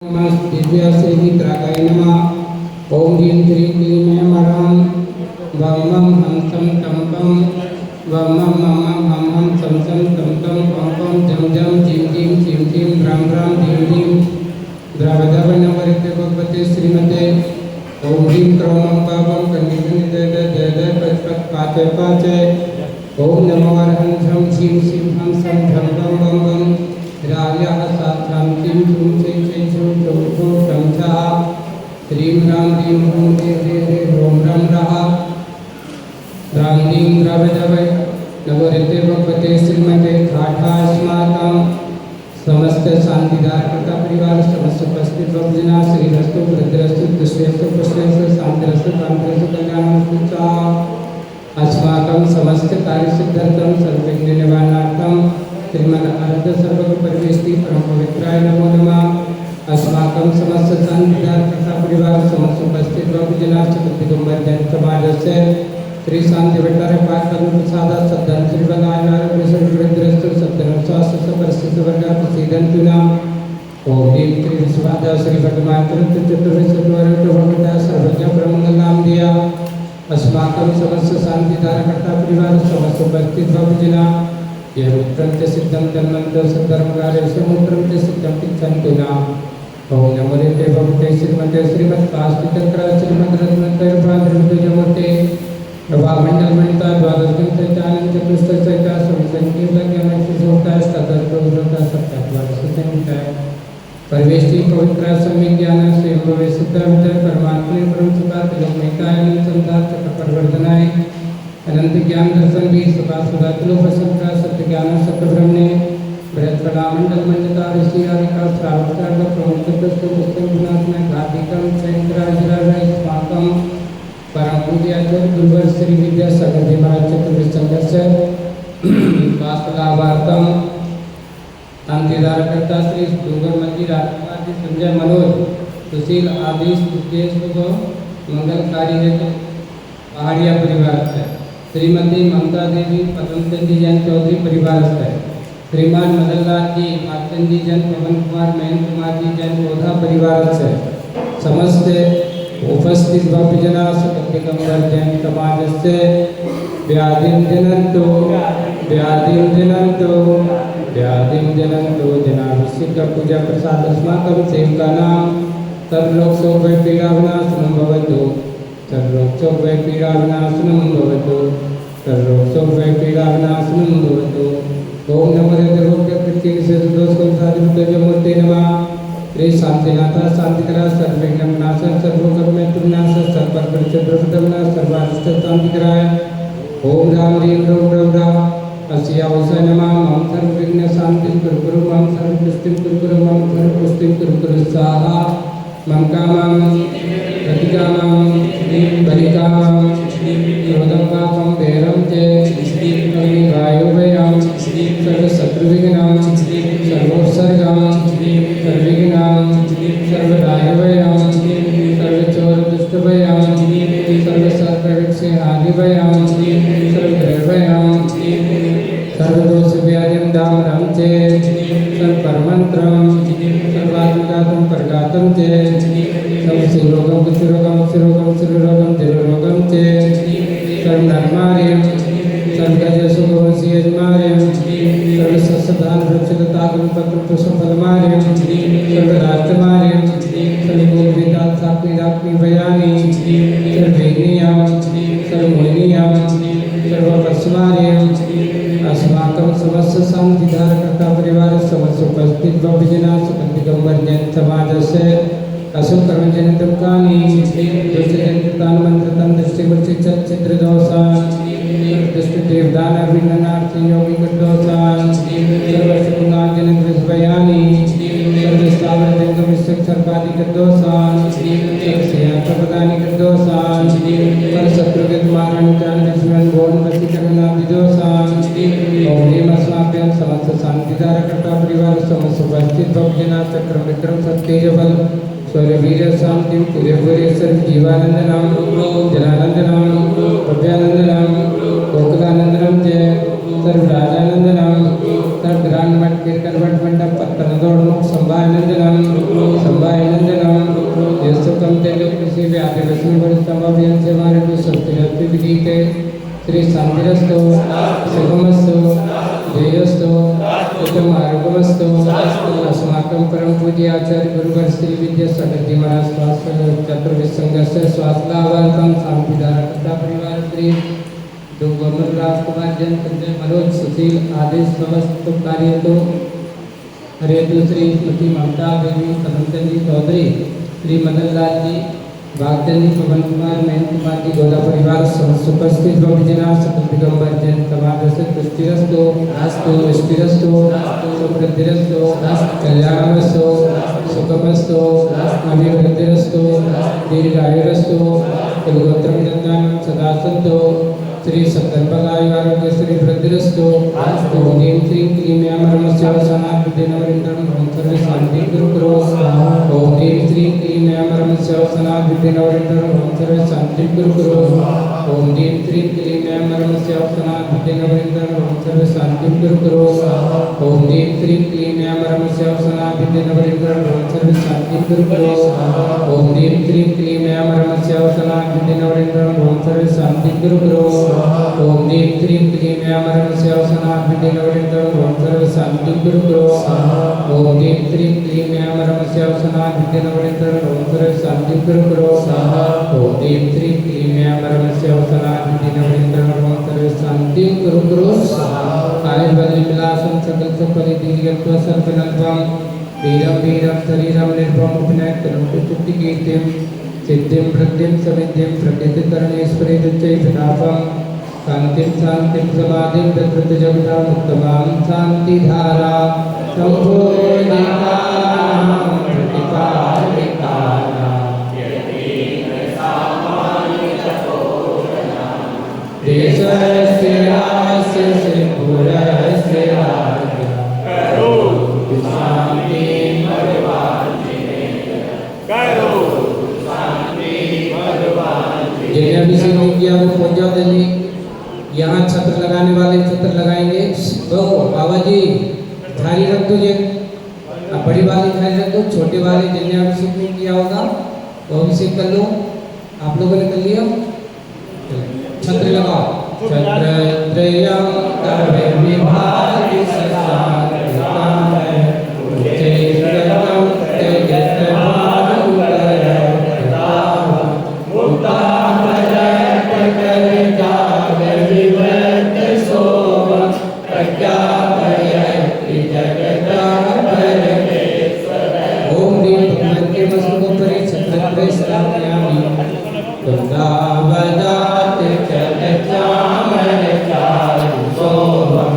दिव्या श्री त्राकाय नमः। ओम ह्रीं क्लीं क्लीं ऐं मरं वं मं हं तं तं पं वं मं मं मं हं हं सं सं तं तं पं पं जं जं जीं जीं चीं चीं भ्रां भ्रां धीं धीं द्रावदावनमरिते भगवते श्रीमते। ओम ह्रीं क्रों मं पापं कन्निकनि दय दय दय पच पच पाचय पाचय। ओम नमो अर्हं झं झीं सीं हं सं झं बं बं बं राव्याः साक्षां किं झुं चे चे झुं झुं झुं झं झः। ह्रीं रां ह्रीं हुं रे रे रे ह्रों रं रः द्रां ह्रीं द्रवदवै नमो ऋते भगवते श्रीमते। ठाठास्माकं समस्त शांतिदायक परिवार समस्त उपस्थित भक्तजना श्रीरस्तु वृद्धिरस्तु दुष्यस्तु पुष्यस्तु शांतिरस्तु कांतिरस्तु कल्याणमस्तु च। अस्माकं समस्त कार्य सिद्ध्यर्थं सर्वविघ्न निवारणार्थं श्रीमद् आराध्य सर्वगुरु परमेष्टि परम पवित्राय नमो नमः। अस्माकं समस्त शांतिदायक परिवार समस्त उपस्थित भक्तजना दिगंबर जैन समाजस्य श्री शांति भट्टारक पाकर्म प्रसाद सद्धर्म श्री बनायनार प्रसन्न वृद्धरस्तु सद्धर्म शास्त्र परिस्थिति वर्गा प्रसिद्धंतु नाम। ओम ह्रीं क्लीं विश्वादा श्री भगवान चतुर्विशद्वार भगवता सर्वज्ञ ब्रह्मंगल नाम दिया। अस्माकं समस्त शांतिदायक परिवार समस्त उपस्थित भक्तजना ये मित्रं च सिद्धं तन्मन्तो सद्धर्मकार्यस्य मूत्रं च सिद्धं तिच्छन्तु नाम। ओम नमो ऋते भगवते श्रीमते श्रीमत्पास्तुचक्र श्रीमद्रत्नत्रयपाद्रविद्युजमूर्ते प्रभामंडल मणिता द्वादश चैतानंद चतुष्ट चैता संसंकीर्णज्ञानशिशोक्तास्तदर्थोक्ता सप्तद्वादशसंहिता परिवेष्टि पवित्र सम्यक ज्ञान स्वयं सिद्धांत परमात्मा परम सुखा तिलोकमेकाय संधात प्रवर्धनाय अनंत ज्ञान दर्शन भी सदा सदा तिलोपसंका सत्य ज्ञान सत्य ब्रह्मणे बृहत् कलामंडल मंडिता ऋषि आदिका श्रावकार प्रमुख चतुष्ट पुस्तक गुणात्मक घातिकम चैत्राजराय स्वाकम परम पूज्य आचार्य गुरुवर श्री विद्या सागर जी महाराज चतुर्थ संघर्ष वास्तुलाभार्थम अंतिदारकर्ता श्री डूंगर मंदिर आदि संजय मनोज सुशील आदि सुकेश को मंगलकारी हेतु पहाड़िया परिवार है। श्रीमती ममता देवी पद्मचंद जैन चौधरी परिवार है। श्रीमान मदनलाल जी मातचंद जैन पवन कुमार महेंद्र कुमार जी जैन पौधा परिवार से समस्त उपस्थित भक्तजना दिगंबर जैन समाजस्य व्याधिं जनन्तो जनाभिषेक पूजा प्रसाद अस्माकं सेवकानां सर्वलोक सौभय पीडाविनाशनं भवतु सर्वलोक सौभय पीडाविनाशनं भवतु सर्वलोक सौभय पीडाविनाशनं भवतु। ओम नमो देवदेवोक्तकृत्यविशेषदोषकंसादिभूतजमूर्ते नमः। श्री शांतिनाथ शांतिकरा सर्वविघ्नविनाश सर्वकर्मेतुर्नाश सर्वपरिचद्रविनाश सर्वारिष्ट शांतिकराय। ओम राम ह्रीं ह्रों रं रः अस्यावसय नमः। मम सर्वविघ्न शांतिं कुरु कुरु मम सर्वपुष्टिं कुरु कुरु मम सर्वपुष्टिं कुरु कुरु स्वाहा। मम कामं प्रतिकामं बलिकामं क्रोधं पापं वैरं च अग्निवायुभयं सर्वशत्रुविघ्नं सर्वोत्सर्गं सर्वविघ्नं सर्वदायभयं सर्वचोरदुष्टभयं सर्वसर्पवृक्षहादिभयं सर्वग्रहभयं सर्वदोषव्याधिं दामनं चेत् सर्वपरमन्त्रं सर्वात्मघातं परघातं चेत् सर्वशिरोगं कुष्ठरोगं शिरोगं तिरोगं चेत् सर्वनर्मार्यं सर्वगजसुभवंशीयजमार्यं सर्वसस्यदान वृक्षलतागं पत्रपुष्पफलमार्यं सर्वराष्ट्रमार्यं सर्वभूमिदात्सात्मिदात्मिभयानि सर्ववेदनीयं सर्वमोहिनीयं सर्वपश्चिमार्यं अस्माकं समस्त शांतिधारकर्ता परिवार समस्त उपस्थित भक्तजना दिगंबर जैन समाजस्य अशोक कर्मजनितं कानि दुष्टजनितान् मंत्रतान् दृष्टिवृत्तिच्छिद्रदोषान् दुष्टदेवदानविघ्नार्थी योगिकदोषान् सर्वशुभनाजनद्विषभयानि सर्वस्थावरजङ्गमविषक्सर्पादिकदोषान् सर्वस्यार्थप्रदानिकदोषान् सर्वशत्रुगतमारणकान् दुष्मन्भोन्वशीकरणादिदोषान्। ओम ह्रीं अस्माभ्यं समस्त शांतिधारकर्ता परिवार समस्त उपस्थित भक्तजना चक्रम विक्रम सत्तेजबल स्वर्वीर शांति पूरे पूरे सर्व जीवानंदनाम जनानंदनाम भव्यानंदनाम कोकलानंदनम जय सर्वराजानंदनाम ग्रांड मठ कीर्तन मठ मंडप पत्तनदोड़ मुख संभायनंदनम यस्तुकम तेलो कृषि व्यापी लक्ष्मी वरिष्ठमाभियन से हमारे को सत्य विधीते श्री शांतिरस्तो सुगमस्तो जयस्तो उत्तम आरोग्यमस्तो अस्माकं परम पूज्य आचार्य गुरुवर श्री विद्या सागर जी महाराज स्वास्थ्य चतुर्विध संघर्ष स्वास्थ्य लाभार्थम शांतिधारकता परिवार श्री दुर्गमन राजकुमार जन संजय मनोज सुशील आदेश समस्त कार्य तो हरेतु श्री स्मृति ममता देवी कदमचंद जी चौधरी श्री मदन लाल जी भागचंद जी पवन कुमार महेंद्र कुमार जी गोला परिवार समस्त उपस्थित विजना सकल दिगंबर जन समाज से तुष्टिरस्तो रास्तो स्थिरस्तो सुप्रतिरस्तो कल्याणमस्तो सुखमस्तो अभिवृद्धिरस्तो दीर्घायुरस्तो कुलगोत्रम जन्म सदा संतो श्री सत्तरपदाय आरोग्य श्री वृद्धिरस्तो ओम ह्रीं श्रीं क्लीं यामरमस्य वसनाभिदेनवरिन्द्रं सर्वे शांति गुरु करो ओम ह्रीं श्रीं क्लीं यामरमस्य वसनाभिदेनवरिन्द्रं सर्वे शांति गुरु करो ओम ह्रीं श्रीं क्लीं यामरमस्य वसनाभिदेनवरिन्द्रं सर्वे शांति गुरु करो ओम ह्रीं श्रीं क्लीं यामरमस्य वसनाभिदेनवरिन्द्रं सर्वे शांति गुरु करो ओम ह्रीं श्रीं क्लीं यामरमस्य वसनाभिदेनवरिन्द्रं सर्वे शांति गुरु करो ओम ह्रीं श्रीं क्लीं यामरमस्य वसनाभिदेनवरिन्द्रं सर्वे शांति गुरु करो ओम ह्रीं श्रीं क्लीं यामरमस्य वसनाभिदेनवरिन्द्रं सर्वे शांति गुरु करो ओम ह्रीं श्रीं क्लीं यामरमस्य वसनाभिदेनवरिन्द्रं सर्वे शांति गुरु करो आयुर्बल विलासं सकल सफल दीर्घत्व सर्वनत्वं वीरं वीरं शरीरं निर्भम उपनयनं कुटुक्ति कीर्तिं सिद्धिं वृद्धिं समिद्धिं प्रकृतिकरणेश्वरी दुच्चैतनापं शांतिं शांतिं समाधिं प्रकृत जगदां उत्तमां शांतिधारा संपूर्णिकां प्रतिपादिकानां देशस्य रास्य श्रीपुरस्य राज्ञा शांतिं जिन्हें अभी से नहीं किया वो पहुंच जाओ जल्दी। यहाँ छत्र लगाने वाले छत्र लगाएंगे। वो बाबा जी थाली रख दो, ये बड़ी वाली थाली रख दो, छोटे वाले जिन्हें अभिषेक नहीं किया होगा वो अभिषेक कर लो। आप लोगों ने कर लिया? छत्र लगाओ। छत्र त्रयं कर्वे विभाति ससांकृतां चैत्रं तेजस्वान् उदरकृतां मुक्तां भजत कलिकां विवर्त सोमं प्रज्ञापयति जगतां परमेश्वर। ओम ह्रीं भगवन् के मस्तकोपरि छत्रत्रय स्थापयामि। गंगावदात् चलचामर चारु सोमं